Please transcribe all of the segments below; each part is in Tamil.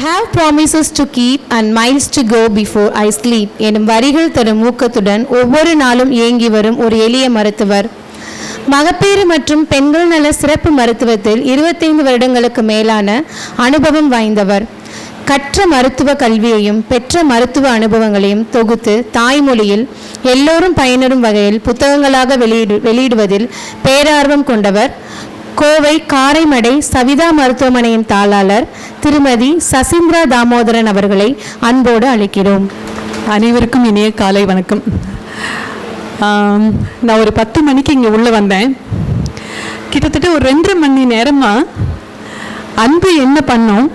have promises to keep and miles to go before I sleep எனும் வரிகள் தரும் ஊக்கத்துடன் ஒவ்வொரு நாளும் இயங்கி வரும் ஒரு எளிய மருத்துவர். மகப்பேறு மற்றும் பெண்கள் நல சிறப்பு மருத்துவத்தில் 25 வருடங்களுக்கு மேலான அனுபவம் வாய்ந்தவர். கற்ற மருத்துவ கல்வியையும் பெற்ற மருத்துவ அனுபவங்களையும் தொகுத்து தாய்மொழியில் எல்லோரும் பயனரும் வகையில் புத்தகங்களாக வெளியிடுவதில் பேரார்வம் கொண்டவர். கோவை காரைமடை சவிதா மருத்துவமனையின் தாளாளர் திருமதி சசீந்திரா தாமோதரன் அவர்களை அன்போடு அழைக்கிறோம். அனைவருக்கும் இனிய காலை வணக்கம். நான் ஒரு 10 மணிக்கு இங்கே உள்ளே வந்தேன். கிட்டத்தட்ட ஒரு 2.5 மணி நேரமாக அன்பு என்ன பண்ணோம்,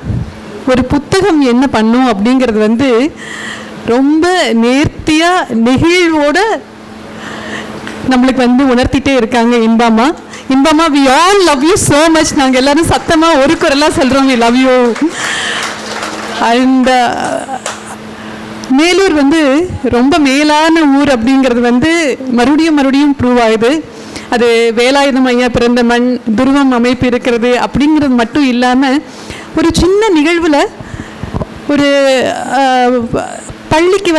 ஒரு புத்தகம் என்ன பண்ணும் அப்படிங்கிறது ரொம்ப நேர்த்தியாக நெகிழ்வோடு நம்மளுக்கு உணர்த்திட்டே இருக்காங்க இன்பாமா. இன்பாமா, we all love you so much. நாங்கள் எல்லாரும் சத்தமாக ஒரு குரலாக சொல்கிறோம், we love you. And Melur ரொம்ப மேலான ஊர் அப்படிங்கிறது மறுபடியும் ப்ரூவ் ஆகுது. அது வேலாயுதம் ஐயா பிறந்த மண், துருவம் அமைப்பு இருக்கிறது அப்படிங்கிறது மட்டும் இல்லாமல் ஒரு சின்ன நிகழ்வில் ஒரு பள்ளிக்கு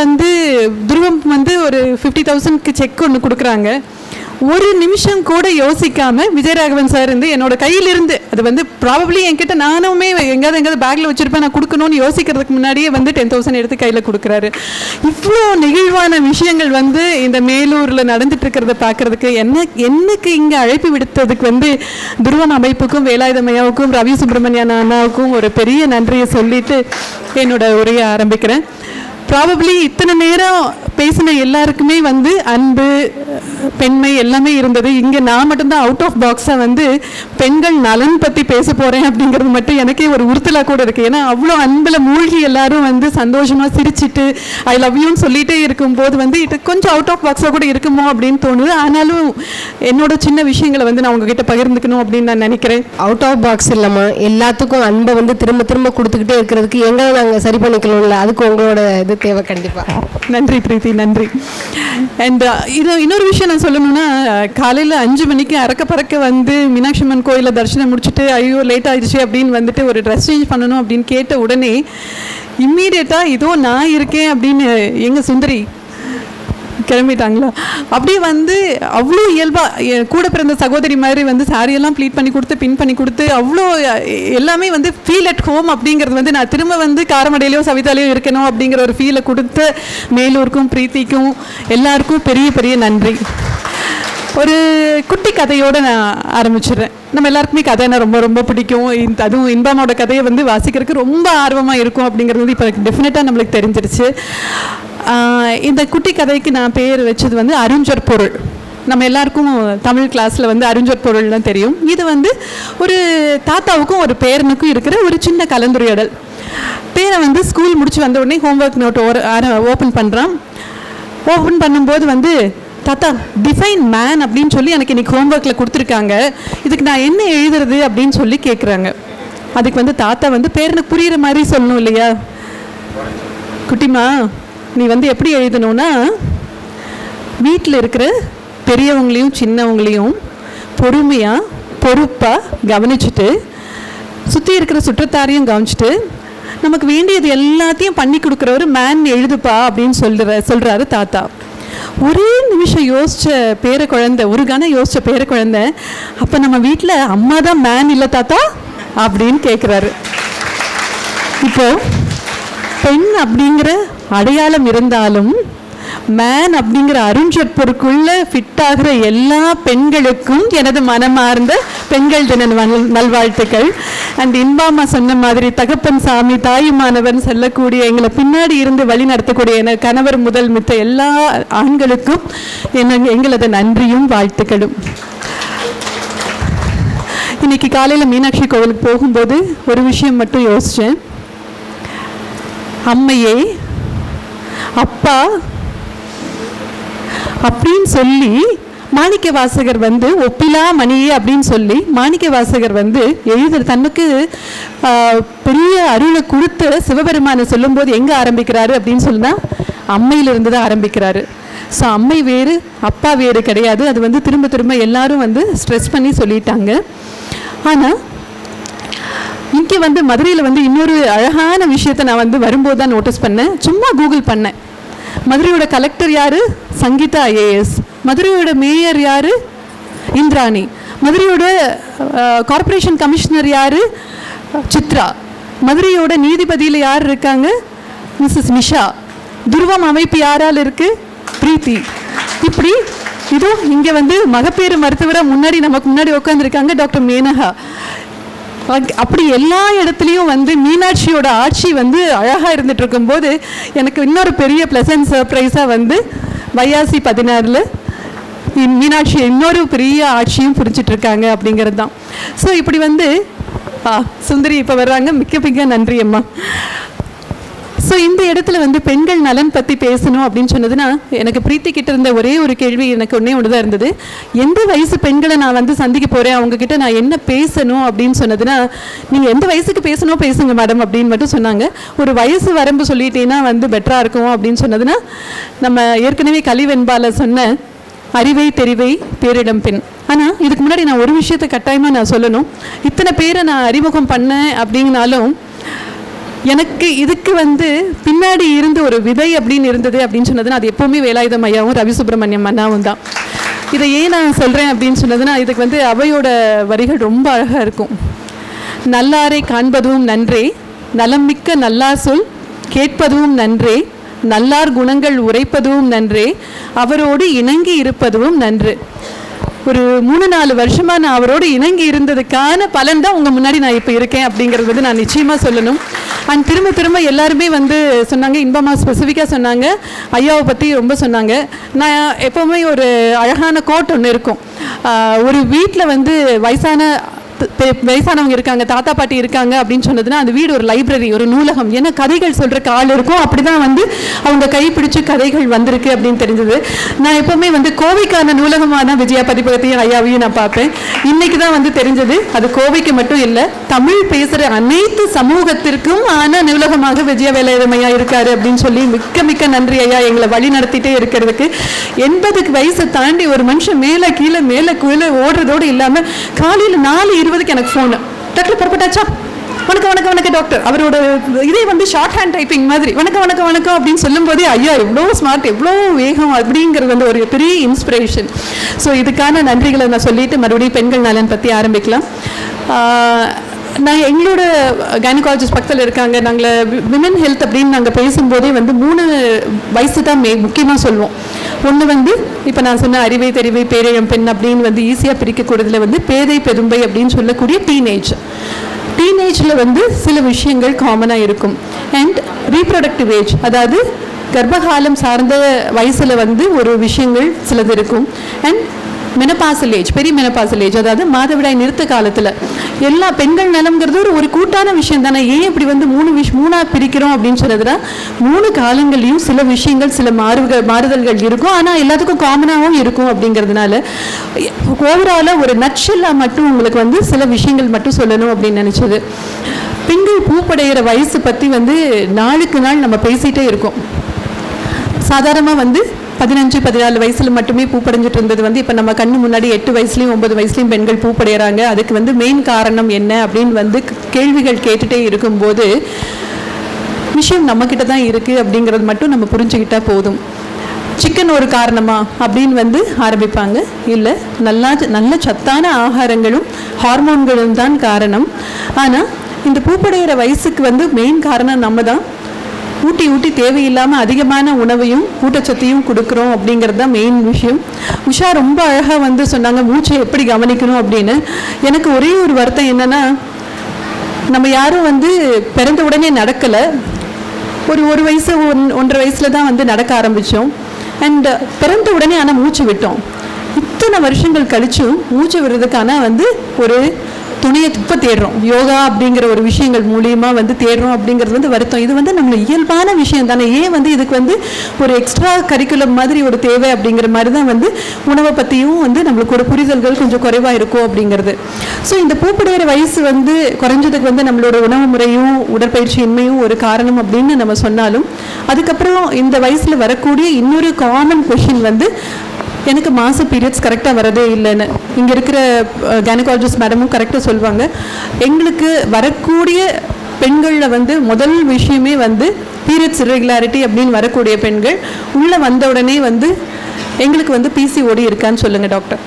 துருவம் ஒரு 50,000க்கு செக் ஒன்று கொடுக்குறாங்க. ஒரு நிமிஷம் கூட யோசிக்காம விஜயராகவன் சார் என்னோட கையிலிருந்து அது ப்ராபப்ளி என்கிட்ட நானுமே எங்கேயாவது பேக்கில் வச்சுருப்பேன், நான் கொடுக்கணும்னு யோசிக்கிறதுக்கு முன்னாடியே 10,000 எடுத்து கையில் கொடுக்குறாரு. இவ்வளோ நெகிழ்வான விஷயங்கள் இந்த மேலூரில் நடந்துட்டு இருக்கிறத பார்க்குறதுக்கு எனக்கு இங்கே அழைப்பு விடுத்ததுக்கு துருவம் அமைப்புக்கும் வேலாயுதமையாவுக்கும் ரவி சுப்பிரமணியன் அண்ணாவுக்கும் ஒரு பெரிய நன்றியை சொல்லிட்டு என்னோட உரையை ஆரம்பிக்கிறேன். ப்ராபப்ளி இத்தனை நேரம் பேசின எல்லாருக்குமே அன்பு பெண்மை எல்லாமே இருந்தது. இங்கே நான் மட்டும்தான் அவுட் ஆஃப் பாக்ஸாக பெண்கள் நலன் பற்றி பேச போகிறேன் அப்படிங்கிறது மட்டும் எனக்கே ஒரு உறுத்தலாக கூட இருக்குது. ஏன்னா அவ்வளோ அன்பில் மூழ்கி எல்லாரும் சந்தோஷமாக சிரிச்சிட்டு ஐ லவ் யூன்னு சொல்லிகிட்டே இருக்கும்போது இது கொஞ்சம் அவுட் ஆஃப் பாக்ஸாக கூட இருக்குமோ அப்படின்னு தோணுது. ஆனாலும் என்னோட சின்ன விஷயங்களை நான் உங்ககிட்ட பகிர்ந்துக்கணும் அப்படின்னு நான் நினைக்கிறேன். அவுட் ஆஃப் பாக்ஸ் இல்லாமல் எல்லாத்துக்கும் அன்பை திரும்ப திரும்ப கொடுத்துக்கிட்டே இருக்கிறதுக்கு எங்களை நாங்கள் சரி பண்ணிக்கணும்ல, அதுக்கு உங்களோட இது தேவை கண்டிப்பாக. நன்றி பிரீத்தி, நன்றி. அண்ட் இன்னொரு விஷயம் நான் சொல்லணும்னா, காலையில் 5 மணிக்கு அறக்க பறக்க மீனாட்சி அம்மன் கோயிலில் தரிசனம் முடிச்சுட்டு ஐயோ லேட் ஆகிடுச்சு அப்படின்னு ஒரு ட்ரெஸ் சேஞ்ச் பண்ணணும் அப்படின்னு கேட்ட உடனே இம்மீடியட்டாக இதோ நான் இருக்கேன் அப்படின்னு எங்கள் சுந்தரி கிளம்பிட்டாங்களா. அப்படியே அவ்வளோ இயல்பாக கூட பிறந்த சகோதரி மாதிரி சாரியெல்லாம் ப்ளீட் பண்ணி கொடுத்து பின் பண்ணி கொடுத்து அவ்வளோ எல்லாமே ஃபீல் அட் ஹோம் அப்படிங்கிறது நான் திரும்ப காரமடையிலையோ சவிதாலையோ இருக்கணும் அப்படிங்கிற ஒரு ஃபீலை கொடுத்து மேலூருக்கும் பிரீத்திக்கும் எல்லாருக்கும் பெரிய பெரிய நன்றி. ஒரு குட்டி கதையோடு நான் ஆரம்பிச்சிடுறேன். நம்ம எல்லாருக்குமே கதைன்னா ரொம்ப ரொம்ப பிடிக்கும். அதுவும் இன்பாமோட கதையை வாசிக்கிறதுக்கு ரொம்ப ஆர்வமாக இருக்கும் அப்படிங்கிறது இப்போ டெஃபினட்டாக நம்மளுக்கு தெரிஞ்சிருச்சு. இந்த குட்டி கதைக்கு நான் பேர் வச்சது அறிஞர் பொருள். நம்ம எல்லாருக்கும் தமிழ் கிளாஸில் அறிஞர் பொருள்லாம் தெரியும். இது ஒரு தாத்தாவுக்கும் ஒரு பேரனுக்கும் இருக்கிற ஒரு சின்ன கலந்துரையாடல். பேரை ஸ்கூல் முடிச்சு வந்த உடனே ஹோம்ஒர்க் நோட் ஓப்பன் பண்ணுறான். ஓப்பன் பண்ணும்போது தாத்தா டிஃபைன் மேன் அப்படின்னு சொல்லி எனக்கு இன்றைக்கி ஹோம்ஒர்க்கில் கொடுத்துருக்காங்க, இதுக்கு நான் என்ன எழுதுறது அப்படின்னு சொல்லி கேட்குறாங்க. அதுக்கு தாத்தா பேரனுக்கு புரிகிற மாதிரி சொல்லணும் இல்லையா, குட்டிமா நீ எப்படி எழுதணும்னா, வீட்டில் இருக்கிற பெரியவங்களையும் சின்னவங்களையும் பொறுமையாக பொறுப்பாக கவனிச்சுட்டு சுற்றி இருக்கிற சுற்றத்தாரையும் கவனிச்சுட்டு நமக்கு வேண்டியது எல்லாத்தையும் பண்ணி கொடுக்குறவர் மேன் எழுதுப்பா அப்படின்னு சொல்கிறாரு தாத்தா. ஒரே நிமிஷம் யோசித்த பேர குழந்தை, ஒரு கணம் யோசித்த பேர குழந்தை, அப்போ நம்ம வீட்டில் அம்மா தான் மேன் இல்லை தாத்தா அப்படின்னு கேட்குறாரு. இப்போது பெண் அப்படிங்கிற அடையாளம் இருந்தாலும் மேன் அப்படிங்கிற அறிஞற்பொருக்குள்ள ஃபிட் ஆகிற எல்லா பெண்களுக்கும் எனது மனமார்ந்த பெண்கள் தின நல்வாழ்த்துக்கள். அண்ட் இன்பாமா சொன்ன மாதிரி தகப்பன் சாமி தாயுமானவன் சொல்லக்கூடிய எங்களை பின்னாடி இருந்து வழி நடத்தக்கூடிய என கணவர் முதல் மித்த எல்லா ஆண்களுக்கும் எங்களது நன்றியும் வாழ்த்துக்களும். இன்னைக்கு காலையில் மீனாட்சி கோவிலுக்கு போகும்போது ஒரு விஷயம் மட்டும் யோசித்தேன். அம்மையே அப்பா அப்படின்னு சொல்லி மாணிக்க வாசகர் ஒப்பிலா மணியே அப்படின்னு சொல்லி மாணிக்க வாசகர் தனக்கு பெரிய அருளை கொடுத்து சிவபெருமானை சொல்லும்போது எங்கே ஆரம்பிக்கிறாரு அப்படின்னு சொன்னால் அம்மையிலிருந்து தான் ஆரம்பிக்கிறாரு. ஸோ அம்மை வேறு அப்பா வேறு கிடையாது. அது திரும்ப திரும்ப எல்லாரும் ஸ்ட்ரெஸ் பண்ணி சொல்லிட்டாங்க. ஆனால் இங்கே வந்து மதுரையில் வந்து இன்னொரு அழகான விஷயத்தை நான் வந்து வரும்போது தான் நோட்டீஸ் பண்ணேன். சும்மா கூகுள் பண்ணேன். மதுரையோட கலெக்டர் யார்? சங்கீதா ஐஏஎஸ். மதுரையோட மேயர் யார்? இந்திராணி. மதுரையோட கார்ப்பரேஷன் கமிஷனர் யார்? சித்ரா. மதுரையோட நீதிபதியில் யார் இருக்காங்க? மிஸ்ஸஸ் நிஷா. துருவம் அமைப்பு யாரால் இருக்குது? பிரீத்தி. இப்படி இதோ இங்கே வந்து மகப்பேறு மருத்துவரை முன்னாடி நமக்கு முன்னாடி உட்காந்துருக்காங்க டாக்டர் மேனகா. அப்படி எல்லா இடத்துலையும் வந்து மீனாட்சியோட ஆட்சி வந்து அழகாக இருந்துட்டு இருக்கும்போது எனக்கு இன்னொரு பெரிய ப்ளசன்ட் சர்ப்ரைஸாக வந்து வையாசி 16 மீனாட்சி இன்னொரு பெரிய ஆட்சியும் புரிஞ்சிட்டு இருக்காங்க அப்படிங்கிறது தான். ஸோ இப்படி வந்து சுந்தரி இப்போ வர்றாங்க. மிக்க மிக்க நன்றி அம்மா. ஸோ இந்த இடத்துல வந்து பெண்கள் நலன் பற்றி பேசணும் அப்படின்னு சொன்னதுன்னா எனக்கு பிரீத்தி கிட்ட இருந்த ஒரே ஒரு கேள்வி எனக்கு ஒன்று தான் இருந்தது. எந்த வயசு பெண்களை நான் வந்து சந்திக்க போகிறேன், அவங்கக்கிட்ட நான் என்ன பேசணும் அப்படின்னு சொன்னதுன்னா, நீங்கள் எந்த வயசுக்கு பேசணும் பேசுங்க மேடம் அப்படின்னு மட்டும் சொன்னாங்க. ஒரு வயசு வரம்பு சொல்லிட்டீங்கன்னா வந்து பெட்டராக இருக்கும் அப்படின்னு சொன்னதுன்னா, நம்ம ஏற்கனவே கலிவெண்பால சொன்ன அறிவை தெரிவை பேரிடம் பெண். ஆனால் இதுக்கு முன்னாடி நான் ஒரு விஷயத்தை கட்டாயமாக நான் சொல்லணும். இத்தனை பேரை நான் அறிமுகம் பண்ணேன் அப்படின்னாலும் எனக்கு இதுக்கு வந்து பின்னாடி இருந்து ஒரு விதை அப்படின்னு இருந்தது அப்படின்னு சொன்னதுன்னா அது எப்போவுமே வேலாயுதம் ஐயாவும் ரவி சுப்பிரமணியம் அண்ணாவும் தான். இதை ஏன் நான் சொல்கிறேன் அப்படின்னு சொன்னதுன்னா, இதுக்கு வந்து அவையோட வரிகள் ரொம்ப அழகாக இருக்கும். நல்லாரை காண்பதும் நன்றே, நலம் மிக்க நல்லார் சொல் கேட்பதும் நன்றே, நல்லார் குணங்கள் உரைப்பதும் நன்றே, அவரோடு இணங்கி இருப்பதும் நன்று. ஒரு 3-4 வருஷமாக நான் அவரோடு இணங்கி இருந்ததுக்கான பலன் தான் உங்கள் முன்னாடி நான் இப்போ இருக்கேன் அப்படிங்கிறது வந்து நான் நிச்சயமாக சொல்லணும். அண்ட் திரும்ப எல்லாருமே வந்து சொன்னாங்க, இன்பமாக ஸ்பெசிஃபிக்காக சொன்னாங்க, ஐயாவை பற்றி ரொம்ப சொன்னாங்க. நான் எப்போவுமே ஒரு அழகான கோட் ஒன்று இருக்கும். ஒரு வீட்டில் வந்து வயசானவங்க இருக்காங்க, தாத்தா பாட்டி இருக்காங்க அப்படின்னு சொன்னதுன்னா அந்த வீடு ஒரு லைப்ரரி, ஒரு நூலகம். ஏன்னா கதைகள் சொல்கிறக்கு ஆள் இருக்கும். அப்படி தான் வந்து அவங்க கைப்பிடிச்சு கதைகள் வந்திருக்கு அப்படின்னு தெரிஞ்சது. நான் எப்போவுமே வந்து கோவைக்கான நூலகமாக தான் விஜயா பதிப்பகத்தையும் ஐயாவையும் நான் பார்ப்பேன். இன்னைக்கு தான் வந்து தெரிஞ்சது அது கோவைக்கு மட்டும் இல்லை, தமிழ் பேசுகிற அனைத்து சமூகத்திற்கும் ஆன நூலகமாக விஜயா வேலாயுதம் ஐயா இருக்காரு அப்படின்னு சொல்லி மிக்க மிக்க நன்றி ஐயா, எங்களை வழி நடத்திட்டே இருக்கிறதுக்கு. 80 வயசை தாண்டி ஒரு மனுஷன் மேலே கீழே ஓடுறதோடு இல்லாமல் காலையில் 4:20 எனக்கு ஃபோனு டக்குல புறப்பட்டாச்சா, வணக்கம் டாக்டர். அவரோட இதே வந்து ஷார்ட் ஹேண்ட் டைப்பிங் மாதிரி வணக்கம் அப்படின்னு சொல்லும் போதே ஐயா எவ்வளோ ஸ்மார்ட், எவ்வளோ வேகம் அப்படிங்கிறது வந்து ஒரு பெரிய இன்ஸ்பிரேஷன். ஸோ இதுக்கான நன்றிகளை நான் சொல்லிட்டு மறுபடியும் பெண்கள் நலன் பற்றி ஆரம்பிக்கலாம். நான் எங்களோட கைனகாலஜிஸ்ட் பக்கத்தில் இருக்காங்க. நாங்கள் விமன் ஹெல்த் அப்படின்னு நாங்கள் பேசும்போதே வந்து 3 வயசு தான் முக்கியமாக சொல்லுவோம். ஒன்று வந்து இப்போ நான் சொன்ன அறிவை தெரிவை பேரிடம் பெண் அப்படின்னு வந்து ஈஸியாக பிரிக்கக்கூடியதில் வந்து பேதை பெரும்பை அப்படின்னு சொல்லக்கூடிய டீனேஜில் வந்து சில விஷயங்கள் காமனாக இருக்கும். அண்ட் ரீப்ரொடக்டிவ் ஏஜ், அதாவது கர்ப்பகாலம் சார்ந்த வயசில் வந்து ஒரு விஷயங்கள் சிலது இருக்கும். அண்ட் மெனபாசல் ஏஜ், பெரிய மெனபாசல் ஏஜ், அதாவது மாதவிடாய் நிறுத்த காலத்தில். எல்லா பெண்கள் நலம்ங்கிறது ஒரு கூட்டான விஷயம் தானே. ஏன் இப்படி வந்து 3 பிரிக்கிறோம் அப்படின்னு சொன்னதுன்னா, 3 காலங்கள்லையும் சில விஷயங்கள் சில மாறுதல்கள் இருக்கும். ஆனால் எல்லாத்துக்கும் காமனாகவும் இருக்கும். அப்படிங்கிறதுனால ஓவராலாக ஒரு நட்செல்லாக மட்டும் உங்களுக்கு வந்து சில விஷயங்கள் மட்டும் சொல்லணும் அப்படின்னு நினச்சது. பெண்கள் பூப்படைகிற வயசு பற்றி வந்து நாளுக்கு நாள் நம்ம பேசிகிட்டே இருக்கோம். சாதாரணமாக வந்து 15-14 வயசில் மட்டுமே பூப்படைஞ்சிட்டு இருந்தது வந்து இப்போ நம்ம கண்ணு முன்னாடி 8 வயசுலையும் 9 வயசுலையும் பெண்கள் பூப்படைகிறாங்க. அதுக்கு வந்து மெயின் காரணம் என்ன அப்படின்னு வந்து கேள்விகள் கேட்டுகிட்டே இருக்கும்போது விஷயம் நம்மக்கிட்ட தான் இருக்குது அப்படிங்கிறது மட்டும் நம்ம புரிஞ்சுக்கிட்டால் போதும். சிக்கன் ஒரு காரணமா அப்படின்னு வந்து ஆரம்பிப்பாங்க. இல்லை, நல்ல சத்தான ஆகாரங்களும் ஹார்மோன்களும் தான் காரணம். ஆனால் இந்த பூப்படைகிற வயசுக்கு வந்து மெயின் காரணம் நம்ம தான். ஊட்டி தேவையில்லாமல் அதிகமான உணவையும் ஊட்டச்சத்தையும் கொடுக்குறோம் அப்படிங்கிறது தான் மெயின் விஷயம். உஷா ரொம்ப அழகாக வந்து சொன்னாங்க மூச்சை எப்படி கவனிக்கணும் அப்படின்னு. எனக்கு ஒரே ஒரு வருத்தம் என்னென்னா, நம்ம யாரும் வந்து பிறந்த உடனே நடக்கலை. ஒரு வயசு 1.5 வயசில் தான் வந்து நடக்க ஆரம்பித்தோம். அண்ட் பிறந்த உடனே ஆனால் மூச்சு விட்டோம். இத்தனை வருஷங்கள் கழிச்சும் மூச்சு விடுறதுக்கான வந்து ஒரு துணையை இப்போ தேடுறோம். யோகா அப்படிங்கிற ஒரு விஷயங்கள் மூலியமாக வந்து தேடுறோம் அப்படிங்கிறது வந்து வருத்தம். இது வந்து நம்ம இயல்பான விஷயம் தானே. ஏன் வந்து இதுக்கு வந்து ஒரு எக்ஸ்ட்ரா கரிக்குலம் மாதிரி ஒரு தேவை அப்படிங்கிற மாதிரி தான் வந்து உணவை பற்றியும் வந்து நம்மளுக்கு ஒரு புரிதல்கள் கொஞ்சம் குறைவாக இருக்கும் அப்படிங்கிறது. ஸோ இந்த பூப்படைகிற வயசு வந்து குறைஞ்சதுக்கு வந்து நம்மளோட உணவு முறையும் உடற்பயிற்சியின்மையும் ஒரு காரணம் அப்படின்னு நம்ம சொன்னாலும், அதுக்கப்புறம் இந்த வயசில் வரக்கூடிய இன்னொரு காமன் கொஷின் வந்து எனக்கு மாத பீரியட்ஸ் கரெக்டாக வரதே இல்லைன்னு. இங்கே இருக்கிற கைனகாலஜிஸ்ட் மேடமும் கரெக்டாக சொல்லுவாங்க. எங்களுக்கு வரக்கூடிய பெண்களில் வந்து முதல் விஷயமே வந்து பீரியட்ஸ் இர்ரெகுலாரிட்டி அப்படின்னு வரக்கூடிய பெண்கள் உள்ளே வந்த உடனே வந்து எங்களுக்கு வந்து பிசிஓடி இருக்கான்னு சொல்லுங்கள் டாக்டர்.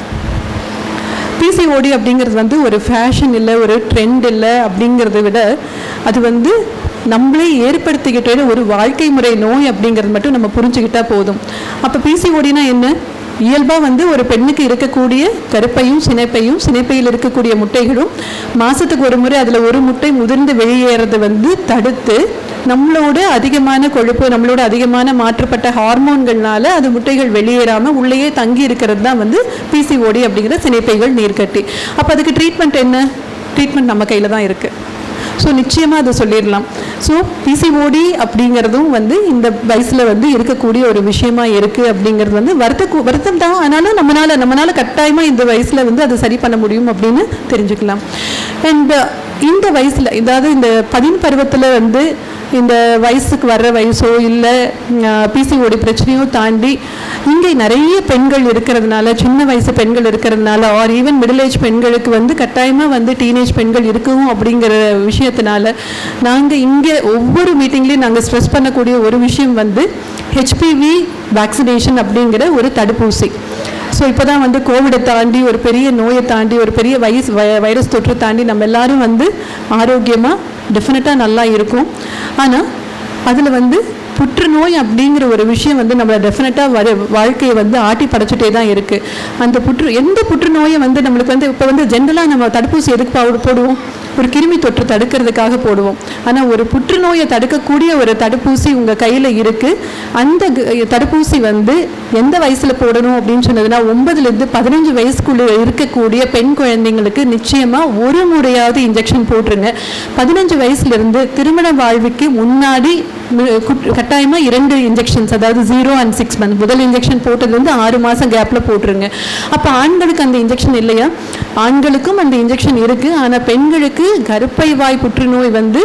பிசிஓடி அப்படிங்கிறது வந்து ஒரு ஃபேஷன் இல்லை, ஒரு ட்ரெண்ட் இல்லை அப்படிங்கிறத விட அது வந்து நம்மளே ஏற்படுத்திக்கிட்ட ஒரு வாழ்க்கை முறை நோய் அப்படிங்கிறது மட்டும் நம்ம புரிஞ்சுக்கிட்டால் போதும். அப்போ பிசிஓடினா என்ன? இயல்பாக வந்து ஒரு பெண்ணுக்கு இருக்கக்கூடிய கருப்பையும் சினைப்பையில் இருக்கக்கூடிய முட்டைகளும் மாதத்துக்கு ஒரு முறை அதில் ஒரு முட்டை முதிர்ந்து வெளியேறதை வந்து தடுத்து நம்மளோட அதிகமான கொழுப்பு, நம்மளோட அதிகமான மாற்றப்பட்ட ஹார்மோன்கள்னால அது முட்டைகள் வெளியேறாமல் உள்ளேயே தங்கி இருக்கிறது தான் வந்து பிசிஓடி அப்படிங்கிற சினைப்பைகள் நீர்க்கட்டி. அப்போ அதுக்கு ட்ரீட்மெண்ட் என்ன? ட்ரீட்மெண்ட் நம்ம கையில் தான் இருக்குது. ஸோ நிச்சயமாக அதை சொல்லிடலாம். ஸோ பிசிஓடி அப்படிங்கிறதும் வந்து இந்த வயசில் வந்து இருக்கக்கூடிய ஒரு விஷயமா இருக்குது அப்படிங்கிறது வந்து வருத்தம் தான். ஆனாலும் நம்மளால் கட்டாயமாக இந்த வயசில் வந்து அதை சரி பண்ண முடியும் அப்படின்னு தெரிஞ்சுக்கலாம். அண்ட் இந்த வயசில், அதாவது இந்த 10 பருவத்தில் வந்து இந்த வயசுக்கு வர்ற வயசோ இல்லை பிசிஓடி பிரச்சனையோ தாண்டி இங்கே நிறைய பெண்கள் இருக்கிறதுனால, சின்ன வயசு பெண்கள் இருக்கிறதுனால, ஆர் ஈவன் மிடில் ஏஜ் பெண்களுக்கு வந்து கட்டாயமாக வந்து டீனேஜ் பெண்கள் இருக்கவும் அப்படிங்கிற விஷயத்தினால நாங்கள் இங்கே ஒவ்வொரு மீட்டிங்லேயும் நாங்கள் ஸ்ட்ரெஸ் பண்ணக்கூடிய ஒரு விஷயம் வந்து ஹெச்பிவி வேக்சினேஷன் அப்படிங்கிற ஒரு தடுப்பூசி. ஸோ இப்போ தான் வந்து கோவிடை தாண்டி, ஒரு பெரிய நோயை தாண்டி, ஒரு பெரிய வைரஸ் தொற்று தாண்டி நம்ம எல்லாரும் வந்து ஆரோக்கியமாக டெஃபினட்டாக நல்லா இருக்கும். ஆனால் அதில் வந்து புற்றுநோய் அப்படிங்கிற ஒரு விஷயம் வந்து நம்மளை டெஃபினட்டாக வாழ்க்கையை வந்து ஆட்டி படைச்சிட்டே தான் இருக்குது. அந்த எந்த புற்றுநோயை வந்து நம்மளுக்கு வந்து இப்போ வந்து ஜென்ரலாக நம்ம தடுப்பூசி எதுக்கு போடுவோம்? ஒரு கிருமி தொற்று தடுக்கிறதுக்காக போடுவோம். ஆனால் ஒரு புற்றுநோயை தடுக்கக்கூடிய ஒரு தடுப்பூசி உங்கள் கையில் இருக்குது. அந்த தடுப்பூசி வந்து எந்த வயசில் போடணும் அப்படின்னு சொன்னதுன்னா 9லேருந்து 15 வயசுக்குள்ளே இருக்கக்கூடிய பெண் குழந்தைங்களுக்கு நிச்சயமாக ஒரு முறையாவது இன்ஜெக்ஷன் போட்டுருங்க. 15 வயசுலேருந்து திருமண வாழ்வுக்கு முன்னாடி கட்டாயமாக 2 இன்ஜெக்ஷன்ஸ், அதாவது 0 and 6 months, முதல் இன்ஜெக்ஷன் போட்டதுலேருந்து 6 மாதம் கேப்பில் போட்டுருங்க. அப்போ ஆண்களுக்கு அந்த இன்ஜெக்ஷன் இல்லையா? ஆண்களுக்கும் அந்த இன்ஜெக்ஷன் இருக்குது. ஆனால் பெண்களுக்கு கருப்பை வாய் புற்றுநோய் வந்து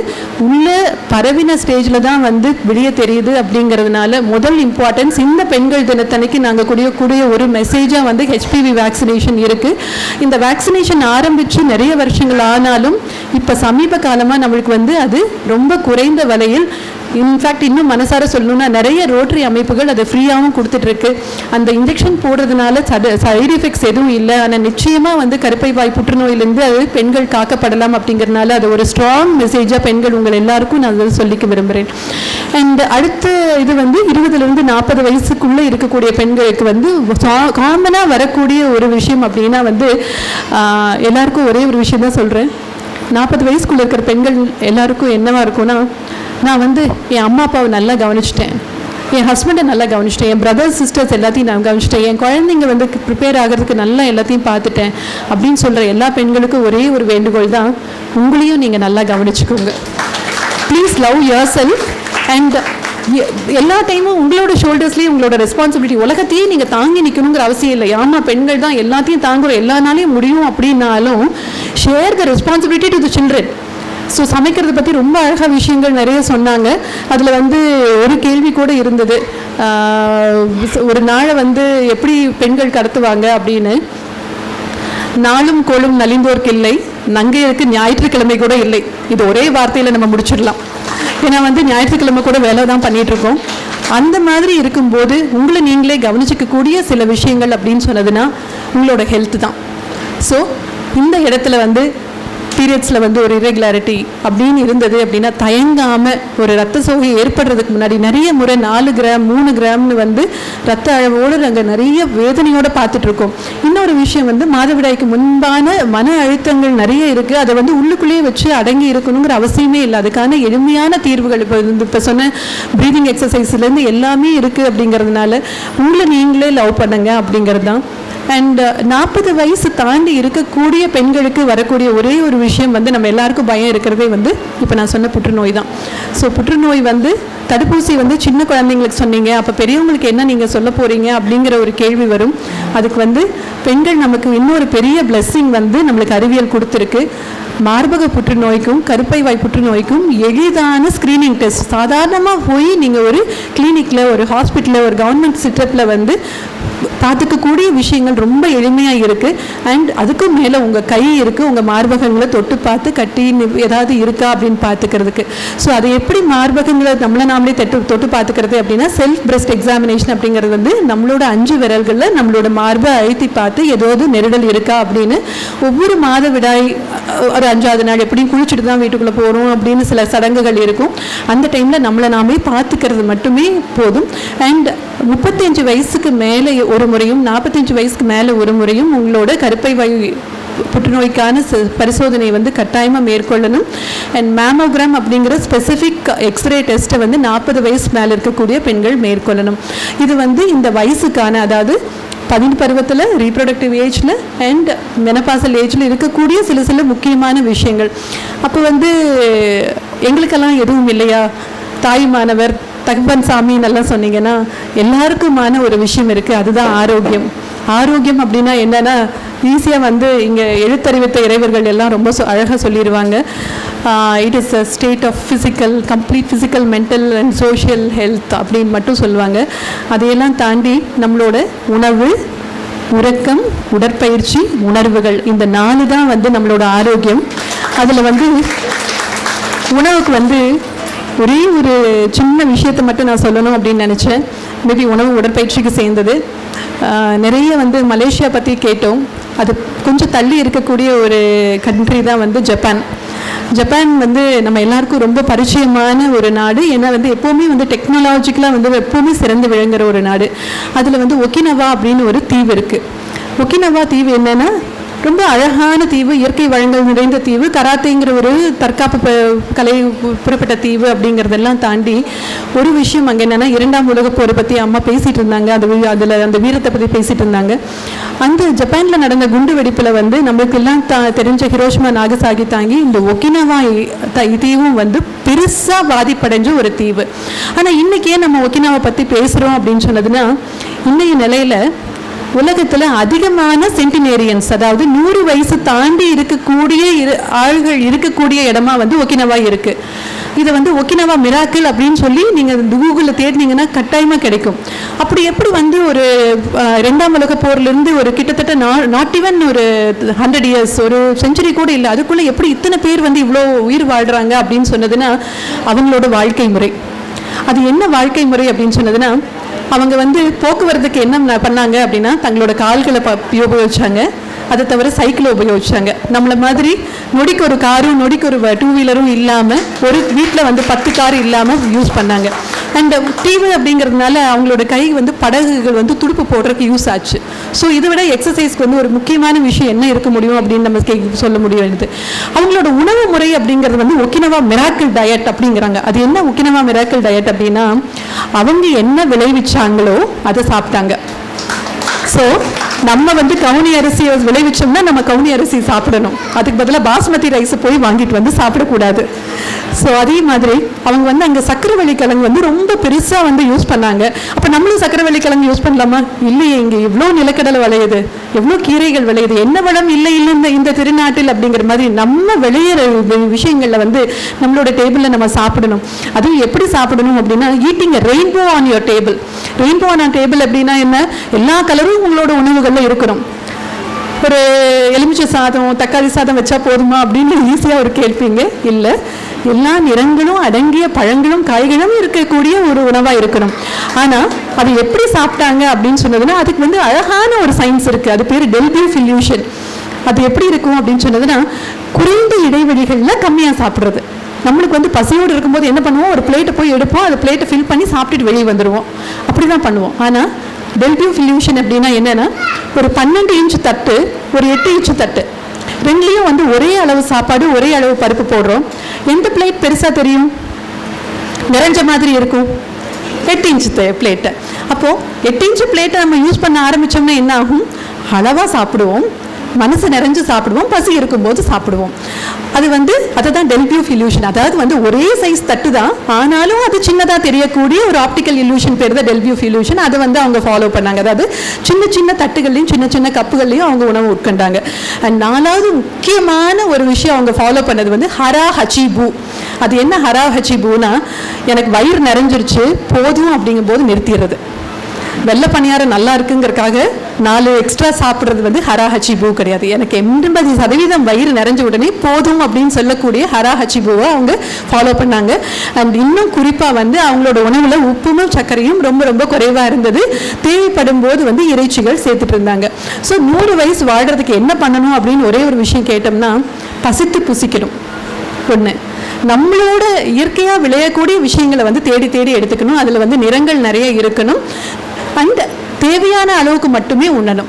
உள்ள பரவின ஸ்டேஜில் தான் வந்து வெளியே தெரியுது. அப்படிங்கிறதுனால முதல் இம்பார்ட்டன்ஸ் இந்த பெண்கள் தினத்தன்னைக்கு நாங்கள் கூடிய ஒரு மெசேஜாக வந்து ஹெச்பிவி வேக்சினேஷன் இருக்குது. இந்த வேக்சினேஷன் ஆரம்பித்து நிறைய வருஷங்கள் ஆனாலும் இப்போ சமீப காலமாக நம்மளுக்கு வந்து அது ரொம்ப குறைந்த விலையில், இன்ஃபேக்ட் இன்னும் மனசார சொல்லணும்னா நிறைய ரோட்டரி அமைப்புகள் அதை ஃப்ரீயாகவும் கொடுத்துட்ருக்கு. அந்த இன்ஜெக்ஷன் போடுறதுனால சைடு எஃபெக்ட்ஸ் எதுவும் இல்லை. ஆனால் நிச்சயமாக வந்து கருப்பை வாய் புற்றுநோயிலேருந்து அது பெண்கள் காக்கப்படலாம். அப்படிங்கிறதுனால அது ஒரு ஸ்ட்ராங் மெசேஜாக பெண்கள் உங்கள் எல்லாருக்கும் நான் அதை சொல்லிக்க விரும்புகிறேன். அண்ட் அடுத்த இது வந்து 20லேருந்து 40 வயசுக்குள்ளே இருக்கக்கூடிய பெண்களுக்கு வந்து காமனாக வரக்கூடிய ஒரு விஷயம் அப்படின்னா வந்து எல்லாருக்கும் ஒரே ஒரு விஷயம் தான் சொல்கிறேன். 40 வயசுக்குள்ளே இருக்கிற பெண்கள் எல்லாருக்கும் என்னவா இருக்கும்னா, நான் வந்து என் அம்மா அப்பாவை நல்லா கவனிச்சிட்டேன், என் ஹஸ்பண்டை நல்லா கவனிச்சிட்டேன், என் பிரதர்ஸ் சிஸ்டர்ஸ் எல்லாத்தையும் நான் கவனிச்சிட்டேன், என் குழந்தைங்க வந்து ப்ரிப்பேர் ஆகிறதுக்கு நல்லா எல்லாத்தையும் பார்த்துட்டேன் அப்படின்னு சொல்கிற எல்லா பெண்களுக்கும் ஒரே ஒரு வேண்டுகோள் தான், உங்களையும் நீங்கள் நல்லா கவனிச்சுக்கோங்க. Please love your self. And எல்லா டைமும் உங்களோட ஷோல்டர்ஸ்லேயே உங்களோட ரெஸ்பான்சிபிலிட்டி. உலகத்தையே நீங்கள் தாங்கி நிற்கணுங்கிற அவசியம் இல்லை. ஆமாம், பெண்கள் தான் எல்லாத்தையும் தாங்குறோம், எல்லா நாளையும் முடியும் அப்படின்னாலும் share the responsibility to the children. So சமைக்கிறத பற்றி ரொம்ப அழகாக விஷயங்கள் நிறைய சொன்னாங்க. அதில் வந்து ஒரு கேள்வி கூட இருந்தது, ஒரு நாளை வந்து எப்படி பெண்கள் கடத்துவாங்க அப்படின்னு. நாளும் கோளும் நலிந்தோர்க்கு இல்லை, நங்கையருக்கு ஞாயிற்றுக்கிழமை கூட இல்லை. இது ஒரே வார்த்தையில் நம்ம முடிச்சிடலாம். ஏன்னா வந்து ஞாயிற்றுக்கிழமை கூட வேலை தான் பண்ணிகிட்ருக்கோம். அந்த மாதிரி இருக்கும்போது உங்களை நீங்களே கவனிச்சிக்கக்கூடிய சில விஷயங்கள் அப்படின்னு சொன்னதுன்னா உங்களோட ஹெல்த் தான். ஸோ இந்த இடத்துல வந்து பீரியட்ஸில் வந்து ஒரு இரெகுலாரிட்டி அப்படின்னு இருந்தது அப்படின்னா தயங்காமல் ஒரு ரத்த சோகை ஏற்படுறதுக்கு முன்னாடி நிறைய முறை 4 கிராம் 3 கிராம்னு வந்து ரத்த அளவோடு நாங்கள் நிறைய வேதனையோடு பார்த்துட்ருக்கோம். இன்னொரு விஷயம் வந்து மாதவிடாய்க்கு முன்பான மன அழுத்தங்கள் நிறைய இருக்குது. அதை வந்து உள்ளுக்குள்ளேயே வச்சு அடங்கி இருக்கணுங்கிற அவசியமே இல்லை. அதுக்கான எளிமையான தீர்வுகள் இப்போ சொன்ன ப்ரீதிங் எக்ஸசைஸ்லேருந்து எல்லாமே இருக்குது. அப்படிங்கிறதுனால உங்களை நீங்களே லவ் பண்ணுங்க அப்படிங்கிறது தான். அண்ட் 40 வயசு தாண்டி இருக்கக்கூடிய பெண்களுக்கு வரக்கூடிய ஒரே ஒரு விஷயம் வந்து நம்ம எல்லாருக்கும் பயம் இருக்கிறதே வந்து இப்போ நான் சொன்ன புற்றுநோய் தான். ஸோ புற்றுநோய் வந்து தடுப்பூசி வந்து சின்ன குழந்தைங்களுக்கு சொன்னீங்க, அப்போ பெரியவங்களுக்கு என்ன நீங்கள் சொல்ல போகிறீங்க அப்படிங்கிற ஒரு கேள்வி வரும். அதுக்கு வந்து பெண்கள் நமக்கு இன்னொரு பெரிய பிளெஸ்ஸிங் வந்து நம்மளுக்கு அறிவியல் கொடுத்துருக்கு. மார்பக புற்றுநோய்க்கும் கருப்பை வாய் புற்றுநோய்க்கும் எளிதான ஸ்க்ரீனிங் டெஸ்ட். சாதாரணமாக போய் நீங்கள் ஒரு கிளினிக்கில், ஒரு ஹாஸ்பிட்டலில், ஒரு கவர்மெண்ட் செட்டப்பில் வந்து பார்த்துக்கக்கூடிய விஷயங்கள் ரொம்ப எளிமையாக இருக்குது. அண்ட் அதுக்கும் மேலே உங்கள் கை இருக்குது, உங்கள் மார்பகங்களை தொட்டு பார்த்து கட்டி ஏதாவது இருக்கா அப்படின்னு பார்த்துக்கிறதுக்கு. ஸோ அதை எப்படி மார்பகங்களை நாமளே தொட்டு பார்த்துக்கிறது அப்படின்னா, செல்ஃப் பிரெஸ்ட் எக்ஸாமினேஷன் அப்படிங்கிறது வந்து நம்மளோட 5 விரல்களில் நம்மளோட மார்பை அழுத்தி பார்த்து ஏதாவது நெருடல் இருக்கா அப்படின்னு ஒவ்வொரு மாதவிடாய் ஒரு 5ஆவது நாள் எப்படியும் குளிச்சுட்டு தான் வீட்டுக்குள்ளே போகிறோம் அப்படின்னு சில சடங்குகள் இருக்கும். அந்த டைமில் நம்மளை நாமே பார்த்துக்கிறது மட்டுமே போதும். அண்ட் 35 வயசுக்கு மேலே ஒரு முறையும் 45 வயசுக்கு மேலே ஒரு முறையும் உங்களோட கருப்பை வாய் புற்றுநோய்க்கான பரிசோதனை வந்து கட்டாயமாக மேற்கொள்ளணும். அண்ட் மேமோகிராம் அப்படிங்கிற ஸ்பெசிஃபிக் எக்ஸ்ரே டெஸ்ட்டை வந்து 40 வயசு மேலே இருக்கக்கூடிய பெண்கள் மேற்கொள்ளணும். இது வந்து இந்த வயசுக்கான, அதாவது 10 பருவத்தில், ரீப்ரொடக்டிவ் ஏஜில் அண்ட் மெனபாசல் ஏஜில் இருக்கக்கூடிய சில முக்கியமான விஷயங்கள். அப்போ வந்து எங்களுக்கெல்லாம் எதுவும் இல்லையா, தாய்மானவர் தகப்பன் சாமின்னு எல்லாம் சொன்னீங்கன்னா, எல்லாருக்குமான ஒரு விஷயம் இருக்குது, அதுதான் ஆரோக்கியம். ஆரோக்கியம் அப்படின்னா என்னென்னா, ஈஸியாக வந்து இங்கே எழுத்தறிவித்த இறைவர்கள் எல்லாம் ரொம்ப அழகாக சொல்லிடுவாங்க. It is a state of complete physical, mental and social health அப்படின்னு மட்டும் சொல்லுவாங்க. அதையெல்லாம் தாண்டி நம்மளோட உணவு, உறக்கம், உடற்பயிற்சி, உணர்வுகள், இந்த 4 தான் வந்து நம்மளோட ஆரோக்கியம். அதில் வந்து உணவுக்கு வந்து ஒரே ஒரு சின்ன விஷயத்தை மட்டும் நான் சொல்லணும் அப்படின்னு நினச்சேன். மேபி உணவு உடற்பயிற்சிக்கு சேர்ந்தது. நிறைய வந்து மலேசியா பற்றி கேட்டோம். அது கொஞ்சம் தள்ளி இருக்கக்கூடிய ஒரு கண்ட்ரி தான் வந்து ஜப்பான். ஜப்பான் வந்து நம்ம எல்லாருக்கும் ரொம்ப பரிச்சயமான ஒரு நாடு. ஏன்னா வந்து எப்போவுமே வந்து டெக்னாலஜிக்கலாக வந்து எப்போவுமே சிறந்து விளங்குற ஒரு நாடு. அதில் வந்து ஒகினவா அப்படின்னு ஒரு தீவு இருக்குது. ஒகினவா தீவு என்னென்னா, ரொம்ப அழகான தீவு, இயற்கை வளங்கள் நிறைந்த தீவு, கராத்தேங்கிற ஒரு தற்காப்பு கலை புறப்பட்ட தீவு. அப்படிங்கிறதெல்லாம் தாண்டி ஒரு விஷயம் அங்கே என்னென்னா, 2ஆம் உலகப் போரை பற்றி அம்மா பேசிகிட்டு இருந்தாங்க. அதில் அந்த வீரத்தை பற்றி பேசிகிட்டு இருந்தாங்க. அந்த ஜப்பானில் நடந்த குண்டு வெடிப்பில் வந்து நம்மளுக்கு எல்லாம் தெரிஞ்ச ஹிரோஷிமா நாகசாகி தாங்கி இந்த ஒகினவா தீவும் வந்து பெருசாக பாதிப்படைஞ்ச ஒரு தீவு. ஆனால் இன்றைக்கே நம்ம ஒகினவா பற்றி பேசுகிறோம் அப்படின்னு சொன்னதுன்னா, இன்றைய நிலையில் உலகத்தில் அதிகமான சென்டினேரியன்ஸ், அதாவது 100 வயசு தாண்டி இருக்கக்கூடிய ஆள்கள் இருக்கக்கூடிய இடமா வந்து ஒகினவா இருக்குது. இதை வந்து ஒகினவா மிராக்கிள் அப்படின்னு சொல்லி நீங்கள் கூகுளில் தேடினீங்கன்னா கட்டாயமாக கிடைக்கும். அப்படி எப்படி வந்து ஒரு 2ஆம் உலக போர்லேருந்து ஒரு கிட்டத்தட்ட நாட் ஈவன் ஒரு 100 இயர்ஸ், ஒரு செஞ்சுரி கூட இல்லை, அதுக்குள்ளே எப்படி இத்தனை பேர் வந்து இவ்வளோ உயிர் வாழ்கிறாங்க அப்படின்னு சொன்னதுன்னா, அவங்களோட வாழ்க்கை முறை. அது என்ன வாழ்க்கை முறை அப்படின்னு சொன்னதுன்னா, அவங்க வந்து போக்குவரத்துக்கு என்ன பண்ணாங்க அப்படின்னா, தங்களோட கால்களை உபயோகிச்சாங்க. அதை தவிர சைக்கிளை உபயோகிச்சாங்க. நம்மளை மாதிரி நொடிக்கு ஒரு காரும் நொடிக்கு ஒரு 2 வீலரும் இல்லாமல், ஒரு வீட்டில் வந்து 10 கார் இல்லாமல் யூஸ் பண்ணாங்க. அண்ட் டிவி அப்படிங்கிறதுனால அவங்களோட கை வந்து படகுகள் வந்து துடுப்பு போடுறதுக்கு யூஸ் ஆச்சு. ஸோ இதை விட எக்ஸசைஸ்க்கு வந்து ஒரு முக்கியமான விஷயம் என்ன இருக்க முடியும் அப்படின்னு நம்ம சொல்ல முடியாது. அவங்களோட உணவு முறை அப்படிங்கிறது வந்து ஒகினவா மிராக்கிள் டயட் அப்படிங்கிறாங்க. அது என்ன ஒகினவா மிராக்கிள் டயட் அப்படின்னா, அவங்க என்ன விளைவிச்சாங்களோ அதை சாப்பிட்டாங்க. ஸோ நம்ம வந்து கவுனி அரிசியை விளைவிச்சோம்னா நம்ம கவுனி அரிசி சாப்பிடணும். அதுக்கு பதிலாக பாஸ்மதி ரைஸை போய் வாங்கிட்டு வந்து சாப்பிடக்கூடாது. ஸோ அதே மாதிரி அவங்க வந்து அங்கே சக்கரவள்ளி கிழங்கு வந்து ரொம்ப பெருசாக வந்து யூஸ் பண்ணாங்க. அப்போ நம்மளும் சக்கரவள்ளி கிழங்கு யூஸ் பண்ணலாமா? இல்லையே, இங்கே எவ்வளோ நிலக்கடலை விளையுது, எவ்வளோ கீரைகள் விளையுது, என்ன வளம் இல்லை இந்த திருநாட்டில் அப்படிங்கிற மாதிரி நம்ம விளையிற விஷயங்களில் வந்து நம்மளோட டேபிளில் நம்ம சாப்பிடணும். அதுவும் எப்படி சாப்பிடணும் அப்படின்னா, eating rainbow on your table. Rainbow on table அப்படின்னா என்ன? எல்லா கலரும் உங்களோட உணவுகளில் இருக்கணும். ஒரு எலுமிச்சை சாதம், தக்காளி சாதம் வச்சா போதுமா அப்படின்னு ஈஸியாக ஒரு கேள்விங்க. இல்லை, எல்லா நிறங்களும் அடங்கிய பழங்களும் காய்களும் இருக்கக்கூடிய ஒரு உணவாக இருக்கணும். ஆனால் அது எப்படி சாப்பிட்டாங்க அப்படின்னு சொன்னதுன்னா, அதுக்கு வந்து அழகான ஒரு சயின்ஸ் இருக்குது. அது பேர் டெல்பியூ ஃபில்யூஷன். அது எப்படி இருக்கும் அப்படின்னு சொன்னதுன்னா, குறைந்த இடைவெளிகளில் கம்மியாக சாப்பிட்றது. நம்மளுக்கு வந்து பசியோடு இருக்கும்போது என்ன பண்ணுவோம், ஒரு பிளேட்டை போய் எடுப்போம், அந்த பிளேட்டை ஃபில் பண்ணி சாப்பிட்டுட்டு வெளியே வந்துடுவோம். அப்படி தான் பண்ணுவோம். ஆனால் டெல்பியூ ஃபில்யூஷன் அப்படின்னா என்னென்னா, ஒரு 12 இன்ச்சு தட்டு, ஒரு 8 இன்ச்சு தட்டு, ரெண்டுலேயும் வந்து ஒரே அளவு சாப்பாடு, ஒரே அளவு பருப்பு போடுறோம். எந்த பிளேட் பெருசாக தெரியும், நிறைஞ்ச மாதிரி இருக்கும்? 8 இன்ச்சு பிளேட்டை. அப்போது 8 இன்ச்சு பிளேட்டை நம்ம யூஸ் பண்ண ஆரம்பித்தோம்னா என்ன ஆகும்? அளவாக சாப்பிடுவோம், மனசு நிறைஞ்சு சாப்பிடுவோம், பசி இருக்கும்போது சாப்பிடுவோம். அது வந்து அதுதான் டெல்பியூஃப் இல்யூஷன். அதாவது வந்து ஒரே சைஸ் தட்டு தான், ஆனாலும் அது சின்னதாக தெரியக்கூடிய ஒரு ஆப்டிக்கல் இல்யூஷன் பேர் தான் டெல்பியூஃப் இல்யூஷன். அதை வந்து அவங்க ஃபாலோ பண்ணாங்க. அதாவது சின்ன சின்ன தட்டுகள்லையும் சின்ன சின்ன கப்புகள்லையும் அவங்க உணவு உட்கொண்டாங்க. அண்ட் 4வது முக்கியமான ஒரு விஷயம் அவங்க ஃபாலோ பண்ணது வந்து ஹரா ஹச்சிபு. அது என்ன ஹரா ஹச்சிபுனா, எனக்கு வயிறு நிறைஞ்சிருச்சு போதும் அப்படிங்கும்போது நிறுத்திடுறது. வெள்ளை பணியாரம் நல்லா இருக்குங்கிறதுக்காக 4 எக்ஸ்ட்ரா சாப்பிட்றது வந்து ஹரா ஹச்சிபு கிடையாது. எனக்கு 80% வயிறு நிறைஞ்ச உடனே போதும் அப்படின்னு சொல்லக்கூடிய ஹரா ஹச்சிபுவை அவங்க ஃபாலோ பண்ணாங்க. அண்ட் இன்னும் குறிப்பாக வந்து அவங்களோட உணவில் உப்பும் சர்க்கரையும் ரொம்ப ரொம்ப குறைவாக இருந்தது. தேவைப்படும் போது வந்து இறைச்சிகள் சேர்த்துட்டு இருந்தாங்க. ஸோ 100 வயசு வாழ்கிறதுக்கு என்ன பண்ணணும் அப்படின்னு ஒரே ஒரு விஷயம் கேட்டோம்னா, பசித்து புசிக்கணும். ஒன்று, நம்மளோட இயற்கையாக விளையக்கூடிய விஷயங்களை வந்து தேடி தேடி எடுத்துக்கணும். அதில் வந்து நிறங்கள் நிறைய இருக்கணும். அண்ட் தேவையான அளவுக்கு மட்டுமே உண்ணணும்.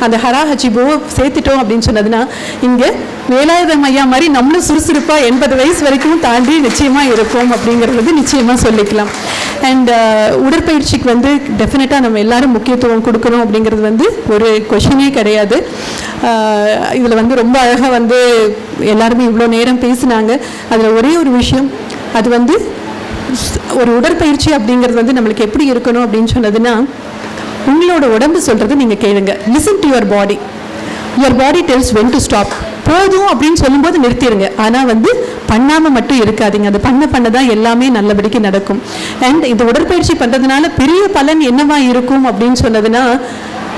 அந்த ஹரா ஹச்சிபுவை சேர்த்துட்டோம் அப்படின்னு சொன்னதுன்னா, இங்கே வேலாயுதம் ஐயா மாதிரி நம்மளும் சுறுசுறுப்பாக 80 வயசு வரைக்கும் தாண்டி நிச்சயமாக இருப்போம் அப்படிங்கிறது நிச்சயமாக சொல்லிக்கலாம். அண்ட் உடற்பயிற்சிக்கு வந்து டெஃபினட்டாக நம்ம எல்லாரும் முக்கியத்துவம் கொடுக்கணும் அப்படிங்கிறது வந்து ஒரு கொஷினே கிடையாது. இதில் வந்து ரொம்ப அழகாக வந்து எல்லாருமே இவ்வளோ நேரம் பேசினாங்க. அதில் ஒரே ஒரு விஷயம், அது வந்து ஒரு உடற்பயிற்சி அப்படிங்கிறது வந்து நம்மளுக்கு எப்படி இருக்கணும் அப்படின்னு சொன்னதுன்னா, உங்களோட உடம்பு சொல்கிறது நீங்கள் கேளுங்க. Listen to your body. Your body tells when to stop. போதும் அப்படின்னு சொல்லும்போது நிறுத்திடுங்க. ஆனால் வந்து பண்ணாமல் மட்டும் இருக்காதீங்க. அது பண்ண தான் எல்லாமே நல்லபடிக்கு நடக்கும். அண்ட் இந்த உடற்பயிற்சி பண்ணுறதுனால பெரிய பலன் என்னவா இருக்கும் அப்படின்னு சொன்னதுன்னா,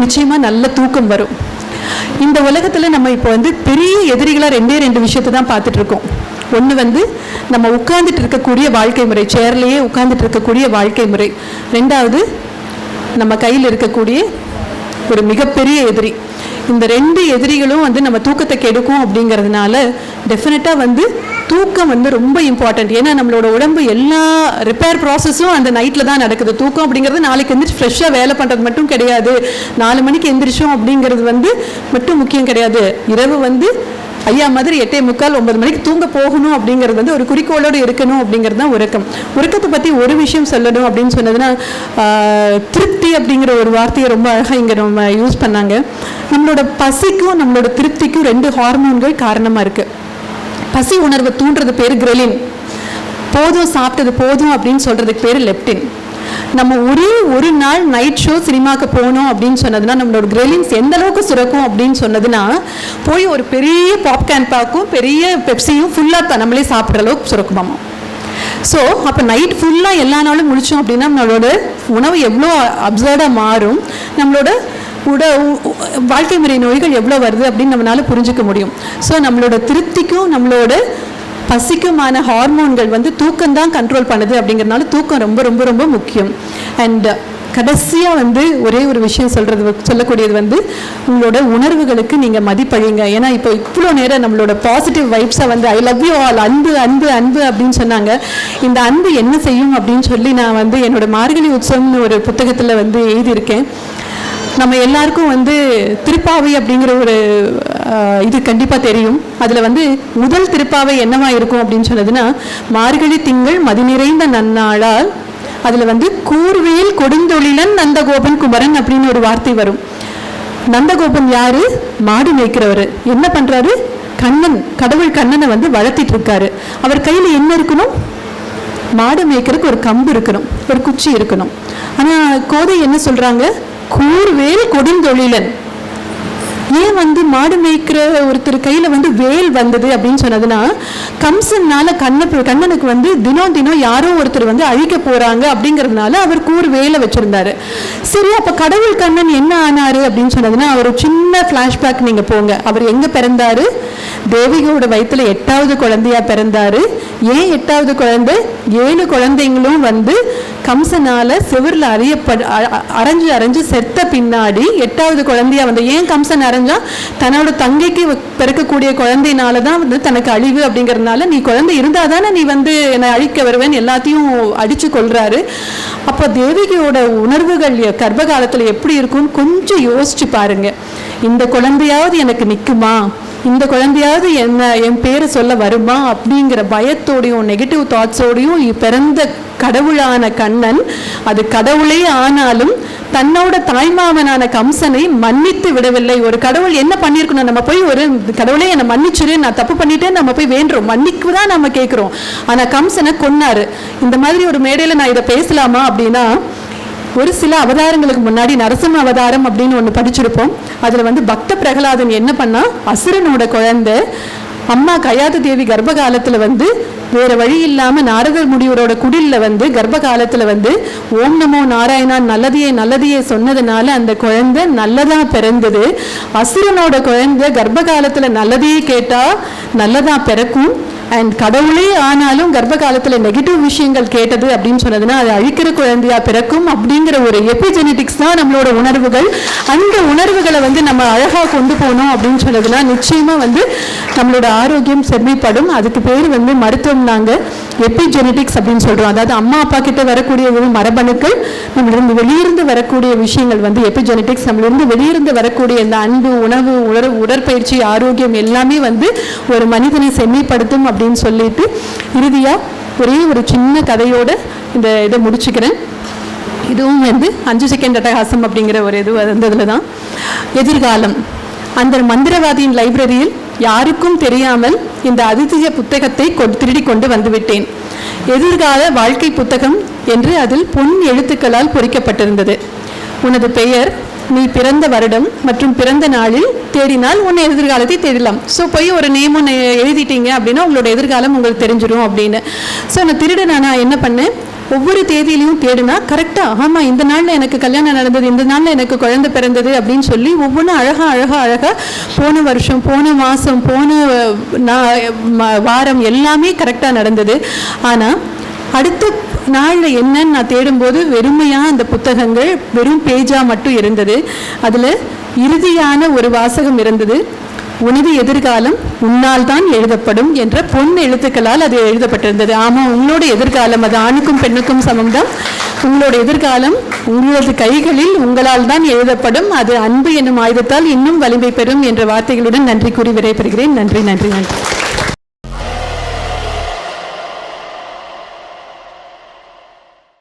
நிச்சயமாக நல்ல தூக்கம் வரும். இந்த உலகத்தில் நம்ம இப்போ வந்து பெரிய எதிரிகளாக 2 விஷயத்தை தான் பார்த்துட்டு இருக்கோம். ஒன்று வந்து நம்ம உட்கார்ந்துட்டு இருக்கக்கூடிய வாழ்க்கை முறை, சேர்லேயே உட்கார்ந்துட்டு இருக்கக்கூடிய வாழ்க்கை முறை. 2வது நம்ம கையில் இருக்கக்கூடிய ஒரு மிகப்பெரிய எதிரி. இந்த 2 எதிரிகளும் வந்து நம்ம தூக்கத்தை கெடுக்கும். அப்படிங்கிறதுனால டெஃபினட்டாக வந்து தூக்கம் வந்து ரொம்ப இம்பார்ட்டண்ட். ஏன்னா நம்மளோட உடம்பு எல்லா ரிப்பேர் ப்ராசஸும் அந்த நைட்டில் தான் நடக்குது. தூக்கம் அப்படிங்கிறது நாளைக்கு எந்திரிச்சு ஃப்ரெஷ்ஷாக வேலை பண்ணுறது மட்டும் கிடையாது. 4 மணிக்கு எந்திரிச்சோம் அப்படிங்கிறது வந்து மட்டும் முக்கியம் கிடையாது. இரவு வந்து ஐயா மாதிரி 8:45 9 மணிக்கு தூங்க போகணும் அப்படிங்கிறது வந்து ஒரு குறிக்கோளோடு இருக்கணும் அப்படிங்கிறது தான் உறக்கம். உறக்கத்தை பற்றி ஒரு விஷயம் சொல்லணும் அப்படின்னு சொன்னதுன்னா, திருப்தி அப்படிங்கிற ஒரு வார்த்தையை ரொம்ப அழகாக இங்கே நம்ம யூஸ் பண்ணாங்க. நம்மளோட பசிக்கும் நம்மளோட திருப்திக்கும் 2 ஹார்மோன்கள் காரணமாக இருக்குது. பசி உணர்வை தூண்டுறது பேர் கிரெலின். போதும் சாப்பிட்டது போதும் அப்படின்னு சொல்கிறதுக்கு பேர் லெப்டின். நம்ம ஒரு நாள் நைட் ஷோ சினிமாவுக்கு போனோம் அப்படின்னு சொன்னதுன்னா, நம்மளோட கிரெலின்ஸ் எந்த அளவுக்கு சுரக்கும் அப்படின்னு சொன்னதுன்னா, போய் ஒரு பெரிய பாப்கார்ன் பாக்கும் பெரிய பெப்சியும் ஃபுல்லாக நம்மளே சாப்பிட்ற அளவுக்கு சுரக்குமாமா. ஸோ அப்போ நைட் ஃபுல்லாக எல்லா நாளும் முடித்தோம் அப்படின்னா நம்மளோட உணவு எவ்வளோ அப்சர்டாக மாறும், நம்மளோட வாழ்க்கை முறை நோய்கள் எவ்வளோ வருது அப்படின்னு நம்மளால புரிஞ்சுக்க முடியும். ஸோ நம்மளோட திருப்திக்கும் நம்மளோட பசிக்குமான ஹார்மோன்கள் வந்து தூக்கம் தான் கண்ட்ரோல் பண்ணுது. அப்படிங்கிறதுனால தூக்கம் ரொம்ப ரொம்ப ரொம்ப முக்கியம். அண்ட் கடைசியாக வந்து ஒரே ஒரு விஷயம் சொல்லக்கூடியது வந்து, உங்களோட உணர்வுகளுக்கு நீங்கள் மதிப்பழிங்க. ஏன்னா இப்போ இவ்வளோ நேரம் நம்மளோட பாசிட்டிவ் வைப்ஸை வந்து ஐ லவ் யூ ஆல், அன்பு அன்பு அன்பு அப்படின்னு சொன்னாங்க. இந்த அன்பு என்ன செய்யும் அப்படின்னு சொல்லி நான் வந்து என்னோட மார்கழி உற்சவம்னு ஒரு புத்தகத்தில் வந்து எழுதியிருக்கேன். நம்ம எல்லாருக்கும் வந்து திருப்பாவை அப்படிங்கிற ஒரு இது கண்டிப்பாக தெரியும். அதில் வந்து முதல் திருப்பாவை என்னவா இருக்கும் அப்படின்னு சொன்னதுன்னா, மார்கழி திங்கள் மதி நிறைந்த நன்னாளால், அதில் வந்து கூர்வேல் கொடுந்தொழிலன் நந்தகோபன் குமரன் அப்படின்னு ஒரு வார்த்தை வரும். நந்தகோபன் யாரு? மாடு மேய்க்கிறவர். என்ன பண்ணுறாரு? கண்ணன், கடவுள் கண்ணனை வந்து வளர்த்திட்டு இருக்காரு. அவர் கையில் என்ன இருக்கணும்? மாடு மேய்க்கிறதுக்கு ஒரு கம்பு இருக்கணும், ஒரு குச்சி இருக்கணும். ஆனால் கோதை என்ன சொல்கிறாங்க? கூர்வேல் கொடுந்தொழிலன். ஏன் வந்து மாடு மேய்க்கிற ஒருத்தர் கையில் வந்து வேல் வந்தது அப்படின்னு சொன்னதுன்னா, கம்சனால கண்ணனுக்கு வந்து தினம் யாரோ ஒருத்தர் வந்து அழிக்க போகிறாங்க அப்படிங்கிறதுனால அவர் கூர் வேலை வச்சுருந்தாரு. சரி, அப்போ கடவுள் கண்ணன் என்ன ஆனார் அப்படின்னு சொன்னதுன்னா, அவர் சின்ன ஃப்ளாஷ்பேக் நீங்கள் போங்க. அவர் எங்கே பிறந்தாரு? தேவிகையோட வயிற்றுல 8வது குழந்தையா பிறந்தாரு. ஏன் 8வது குழந்தை? 7 குழந்தைங்களும் வந்து கம்சனால செவரில் அரைஞ்சு செத்த பின்னாடி 8வது குழந்தையா வந்து, ஏன் கம்சன் அரைஞ்சா? தன்னோட தங்கைக்கு பிறக்கக்கூடிய குழந்தைனால தான் வந்து தனக்கு அழிவு அப்படிங்கிறதுனால, நீ குழந்தை இருந்தால் தானே நீ வந்து என்னை அழிக்க வருவேன், எல்லாத்தையும் அடித்து கொள்றாரு. அப்போ தேவிகையோட உணர்வுகள் கர்ப்ப காலத்தில் எப்படி இருக்கும்னு கொஞ்சம் யோசிச்சு பாருங்க. இந்த குழந்தையாவது எனக்கு நிற்குமா, இந்த குழந்தையாவது என் பேரை சொல்ல வருமா அப்படிங்கிற பயத்தோடையும் நெகட்டிவ் தாட்ஸோடையும் பிறந்த கடவுளான கண்ணன், அது கடவுளே ஆனாலும் தன்னோட தாய்மாமனான கம்சனை மன்னித்து விடவில்லை. ஒரு கடவுள் என்ன பண்ணியிருக்கணும், நம்ம போய் ஒரு கடவுளே என்னை மன்னிச்சிரு, நான் தப்பு பண்ணிட்டேன் நம்ம போய் வேண்டுறோம், மன்னிக்கு தான் நம்ம கேட்குறோம். ஆனால் கம்சனை கொன்னாரு. இந்த மாதிரி ஒரு மேடையில் நான் இதை பேசலாமா அப்படின்னா, ஒரு சில அவதாரங்களுக்கு முன்னாடி நரசிம்ம அவதாரம் அப்படின்னு ஒன்று படிச்சிருப்போம். அதில் பக்த பிரகலாதன் என்ன பண்ணா, அசுரனோட குழந்தை அம்மா கயாத தேவி கர்ப்ப காலத்தில் வேற வழி இல்லாமல் நாரதர் முனிவரோட குடிலில் கர்ப்ப காலத்தில் ஓம் நமோ நாராயணா நல்லதையே நல்லதையே சொன்னதுனால அந்த குழந்தை நல்லதா பிறந்தது. அசுரனோட குழந்தை கர்ப்ப காலத்தில் நல்லதையே கேட்டா நல்லதா பிறக்கும். அண்ட் கடவுளே ஆனாலும் கர்ப்ப காலத்தில் நெகட்டிவ் விஷயங்கள் கேட்டது அப்படின்னு சொன்னதுன்னா அது அழிக்கிற குழந்தையா பிறக்கும் அப்படிங்கிற ஒரு எபிஜெனட்டிக்ஸ் தான் நம்மளோட உணர்வுகள். அந்த உணர்வுகளை நம்ம அழகாக கொண்டு போனோம் அப்படின்னு சொன்னதுன்னா நிச்சயமா நம்மளோட ஆரோக்கியம் செம்மைப்படும். அதுக்கு பேர் மருத்துவம் நாங்கள் எபிஜெனட்டிக்ஸ் அப்படின்னு சொல்றோம். அதாவது அம்மா அப்பா கிட்ட வரக்கூடிய ஒரு மரபணுக்கள், நம்மளிருந்து வெளியிருந்து வரக்கூடிய விஷயங்கள் எபிஜெனட்டிக்ஸ். நம்மளிருந்து வெளியிருந்து வரக்கூடிய இந்த அன்பு, உணவு, உடற்பயிற்சி, ஆரோக்கியம் எல்லாமே ஒரு மனிதனை செம்மைப்படுத்தும் அப்படின்னு சொல்லிட்டு இறுதியா ஒரே ஒரு சின்ன கதையோட இந்த இதை முடிச்சுக்கிறேன். இதுவும் 5 செகண்ட் அட்டகாசம் அப்படிங்கிற ஒரு இது வந்ததுல தான். எதிர்காலம். அந்த மந்திரவாதியின் லைப்ரரியில் யாருக்கும் தெரியாமல் இந்த அதிசய புத்தகத்தை திருடி கொண்டு வந்துவிட்டேன். எதிர்கால வாழ்க்கை புத்தகம் என்று அதில் பொன் எழுத்துக்களால் பொறிக்கப்பட்டிருந்தது. உனது பெயர், நீ பிறந்த வருடம் மற்றும் பிறந்த நாளில் தேடினால் உன் எதிர்காலத்தை தேடலாம். ஸோ போய் ஒரு நேம் ஒன்று எழுதிட்டீங்க அப்படின்னா உங்களோட எதிர்காலம் உங்களுக்கு தெரிஞ்சிடும் அப்படின்னு. ஸோ நான் திருடனா நான் என்ன பண்ணேன், ஒவ்வொரு தேதியிலையும் தேடினா கரெக்டாக ஆமாம் இந்த நாளில் எனக்கு கல்யாணம் நடந்தது, இந்த நாளில் எனக்கு குழந்தை பிறந்தது அப்படின்னு சொல்லி ஒவ்வொன்றும் அழகாக போன வருஷம், போன மாதம், போன வாரம் எல்லாமே கரெக்டாக நடந்தது. ஆனால் அடுத்த நாளில் என்னன்னு நான் தேடும்போது வெறுமையாக அந்த புத்தகங்கள் வெறும் பேஜாக மட்டும் இருந்தது. அதில் இறுதியான ஒரு வாசகம் இருந்தது. உனது எதிர்காலம் உன்னால் தான் எழுதப்படும் என்ற பொன் எழுத்துக்களால் அது எழுதப்பட்டிருந்தது. ஆமாம், உங்களோட எதிர்காலம் அது ஆணுக்கும் பெண்ணுக்கும் சமம்தான். உங்களோட எதிர்காலம் உங்களது கைகளில் உங்களால் தான் எழுதப்படும். அது அன்பு என்னும் ஆயுதத்தால் இன்னும் வலிமை பெறும் என்ற வார்த்தைகளுடன் நன்றி கூறி விடைபெறுகிறேன். நன்றி.